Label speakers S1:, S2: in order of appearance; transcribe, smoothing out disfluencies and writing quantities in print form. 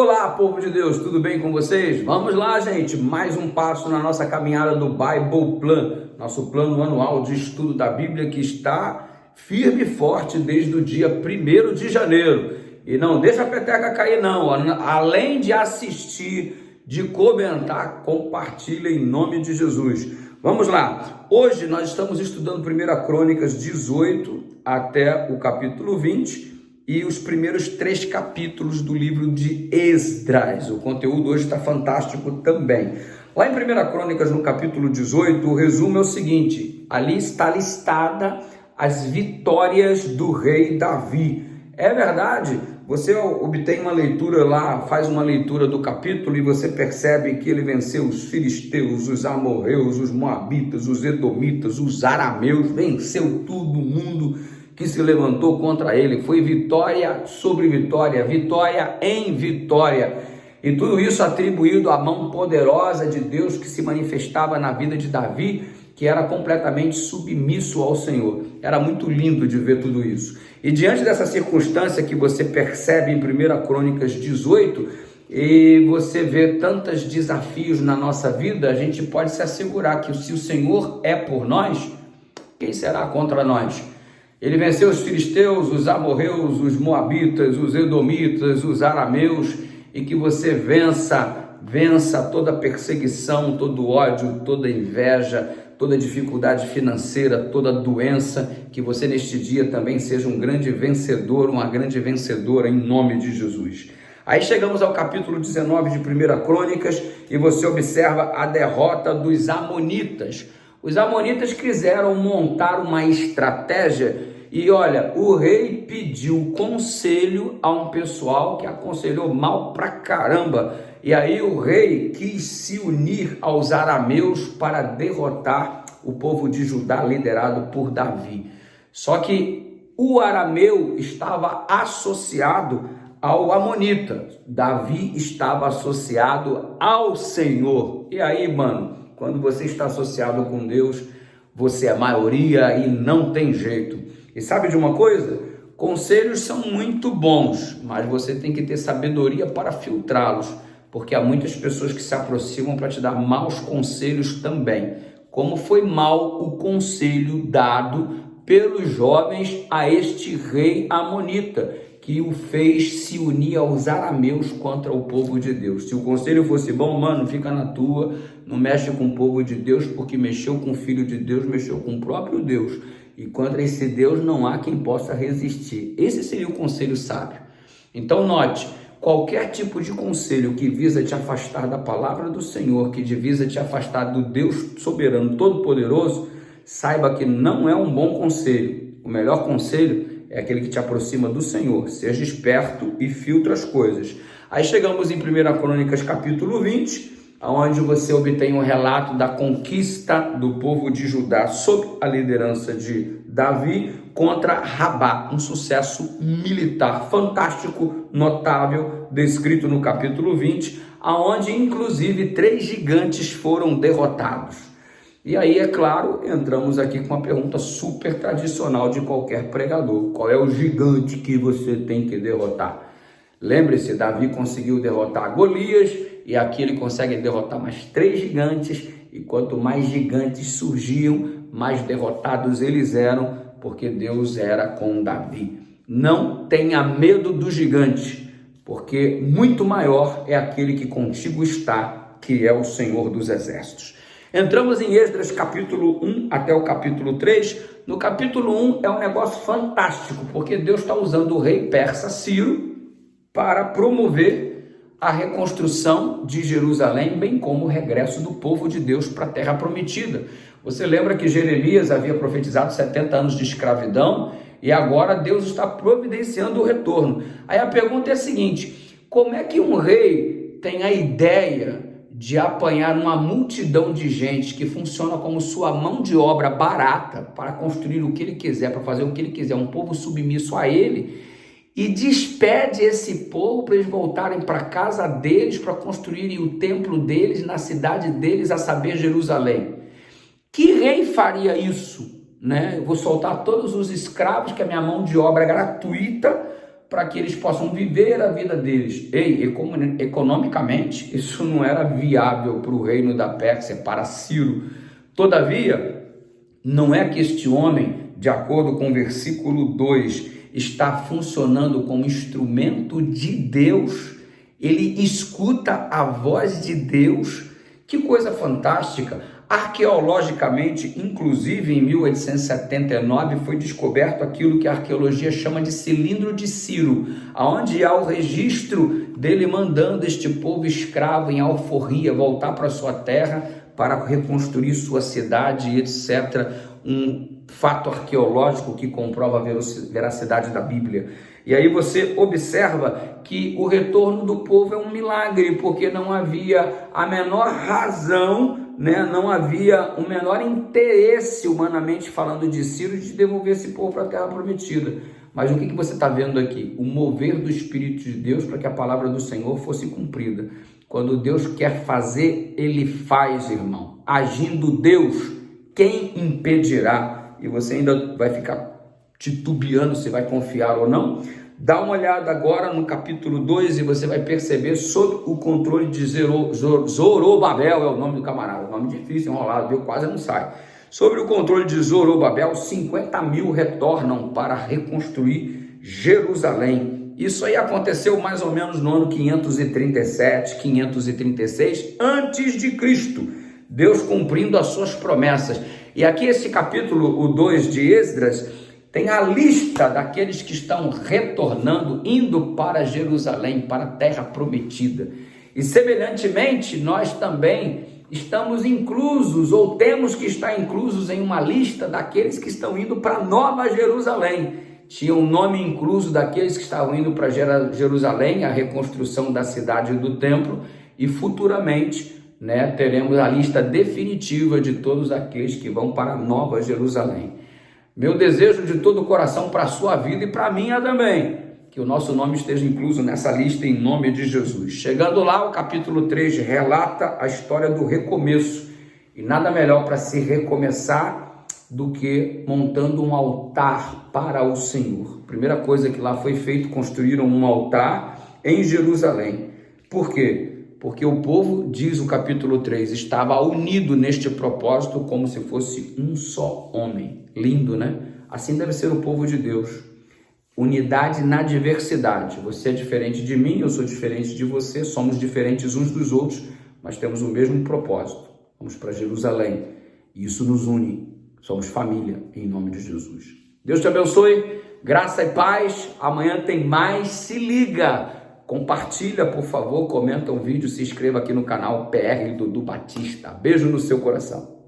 S1: Olá, povo de Deus, tudo bem com vocês? Vamos lá, gente, mais um passo na nossa caminhada do Bible Plan, nosso plano anual de estudo da Bíblia que está firme e forte desde o dia 1º de janeiro. E não deixa a peteca cair não, além de assistir, de comentar, compartilha em nome de Jesus. Vamos lá, hoje nós estamos estudando 1 Crônicas 18 até o capítulo 20, e os primeiros 3 capítulos do livro de Esdras. O conteúdo hoje está fantástico também. Lá em 1 Crônicas, no capítulo 18, o resumo é o seguinte: ali está listada as vitórias do rei Davi. É verdade, você obtém uma leitura lá, faz uma leitura do capítulo e você percebe que ele venceu os filisteus, os amorreus, os moabitas, os edomitas, os arameus, venceu todo mundo que se levantou contra ele. Foi vitória sobre vitória, vitória em vitória, e tudo isso atribuído à mão poderosa de Deus que se manifestava na vida de Davi, que era completamente submisso ao Senhor. Era muito lindo de ver tudo isso. E diante dessa circunstância que você percebe em 1 Crônicas 18, e você vê tantos desafios na nossa vida, a gente pode se assegurar que se o Senhor é por nós, quem será contra nós? Ele venceu os filisteus, os amorreus, os moabitas, os edomitas, os arameus, e que você vença toda perseguição, todo ódio, toda inveja, toda dificuldade financeira, toda doença, que você neste dia também seja um grande vencedor, uma grande vencedora em nome de Jesus. Aí chegamos ao capítulo 19 de 1 Crônicas e você observa a derrota dos amonitas. Os amonitas quiseram montar uma estratégia e olha, o rei pediu conselho a um pessoal que aconselhou mal pra caramba. E aí o rei quis se unir aos arameus para derrotar o povo de Judá liderado por Davi. Só que o arameu estava associado ao amonita. Davi estava associado ao Senhor. E aí, mano, quando você está associado com Deus, você é maioria e não tem jeito. E sabe de uma coisa? Conselhos são muito bons, mas você tem que ter sabedoria para filtrá-los, porque há muitas pessoas que se aproximam para te dar maus conselhos também, como foi mal o conselho dado pelos jovens a este rei amonita, que o fez se unir aos arameus contra o povo de Deus. Se o conselho fosse bom, mano, fica na tua, não mexe com o povo de Deus, porque mexeu com o filho de Deus, mexeu com o próprio Deus, e contra esse Deus não há quem possa resistir. Esse seria o conselho sábio. Então note, qualquer tipo de conselho que visa te afastar da palavra do Senhor, que visa te afastar do Deus soberano, todo-poderoso, saiba que não é um bom conselho. O melhor conselho é aquele que te aproxima do Senhor. Seja esperto e filtra as coisas. Aí chegamos em 1 Crônicas capítulo 20, onde você obtém um relato da conquista do povo de Judá sob a liderança de Davi contra Rabá, um sucesso militar fantástico, notável, descrito no capítulo 20, onde inclusive 3 gigantes foram derrotados. E aí, é claro, entramos aqui com uma pergunta super tradicional de qualquer pregador: qual é o gigante que você tem que derrotar? Lembre-se, Davi conseguiu derrotar Golias, e aqui ele consegue derrotar mais 3 gigantes, e quanto mais gigantes surgiam, mais derrotados eles eram, porque Deus era com Davi. Não tenha medo do gigante, porque muito maior é aquele que contigo está, que é o Senhor dos Exércitos. Entramos em Esdras capítulo 1 até o capítulo 3. No capítulo 1 é um negócio fantástico, porque Deus está usando o rei persa Ciro para promover a reconstrução de Jerusalém, bem como o regresso do povo de Deus para a terra prometida. Você lembra que Jeremias havia profetizado 70 anos de escravidão e agora Deus está providenciando o retorno. Aí a pergunta é a seguinte: como é que um rei tem a ideia de apanhar uma multidão de gente que funciona como sua mão de obra barata para construir o que ele quiser, para fazer o que ele quiser, um povo submisso a ele, e despede esse povo para eles voltarem para a casa deles, para construírem o templo deles, na cidade deles, a saber, Jerusalém? Que rei faria isso? Eu vou soltar todos os escravos, que é a minha mão de obra gratuita, para que eles possam viver a vida deles. Economicamente, isso não era viável para o reino da Pérsia, para Ciro. Todavia, não é que este homem, de acordo com o versículo 2, está funcionando como instrumento de Deus, ele escuta a voz de Deus. Que coisa fantástica! Arqueologicamente, inclusive em 1879, foi descoberto aquilo que a arqueologia chama de cilindro de Ciro, onde há o registro dele mandando este povo escravo em alforria voltar para sua terra para reconstruir sua cidade, etc. Um fato arqueológico que comprova a veracidade da Bíblia. E aí você observa que o retorno do povo é um milagre, porque não havia a menor razão, não havia o menor interesse, humanamente falando, de Ciro de devolver esse povo para a terra prometida. Mas o que você está vendo aqui? O mover do Espírito de Deus para que a palavra do Senhor fosse cumprida. Quando Deus quer fazer, Ele faz, irmão. Agindo Deus, quem impedirá? E você ainda vai ficar titubeando se vai confiar ou não. Dá uma olhada agora no capítulo 2 e você vai perceber sob o controle de Zorobabel, é o nome do camarada, nome difícil, enrolado, viu? Quase não sai. Sobre o controle de Zorobabel, 50 mil retornam para reconstruir Jerusalém. Isso aí aconteceu mais ou menos no ano 537, 536 antes de Cristo. Deus cumprindo as suas promessas. E aqui esse capítulo, o 2 de Esdras, tem a lista daqueles que estão retornando, indo para Jerusalém, para a terra prometida. E semelhantemente, nós também estamos inclusos, ou temos que estar inclusos em uma lista daqueles que estão indo para Nova Jerusalém. Tinha um nome incluso daqueles que estavam indo para Jerusalém, a reconstrução da cidade e do templo, e futuramente, teremos a lista definitiva de todos aqueles que vão para Nova Jerusalém. Meu desejo de todo o coração para a sua vida e para a minha também, que o nosso nome esteja incluso nessa lista em nome de Jesus. Chegando lá, o capítulo 3 relata a história do recomeço, e nada melhor para se recomeçar do que montando um altar para o Senhor. Primeira coisa que lá foi feito, construíram um altar em Jerusalém. Por quê? Porque o povo, diz o capítulo 3, estava unido neste propósito como se fosse um só homem. Lindo, né? Assim deve ser o povo de Deus. Unidade na diversidade. Você é diferente de mim, eu sou diferente de você, somos diferentes uns dos outros, mas temos o mesmo propósito. Vamos para Jerusalém. Isso nos une. Somos família, em nome de Jesus. Deus te abençoe, graça e paz. Amanhã tem mais. Se liga! Compartilha, por favor, comenta o vídeo, se inscreva aqui no canal PR Dudu Batista. Beijo no seu coração.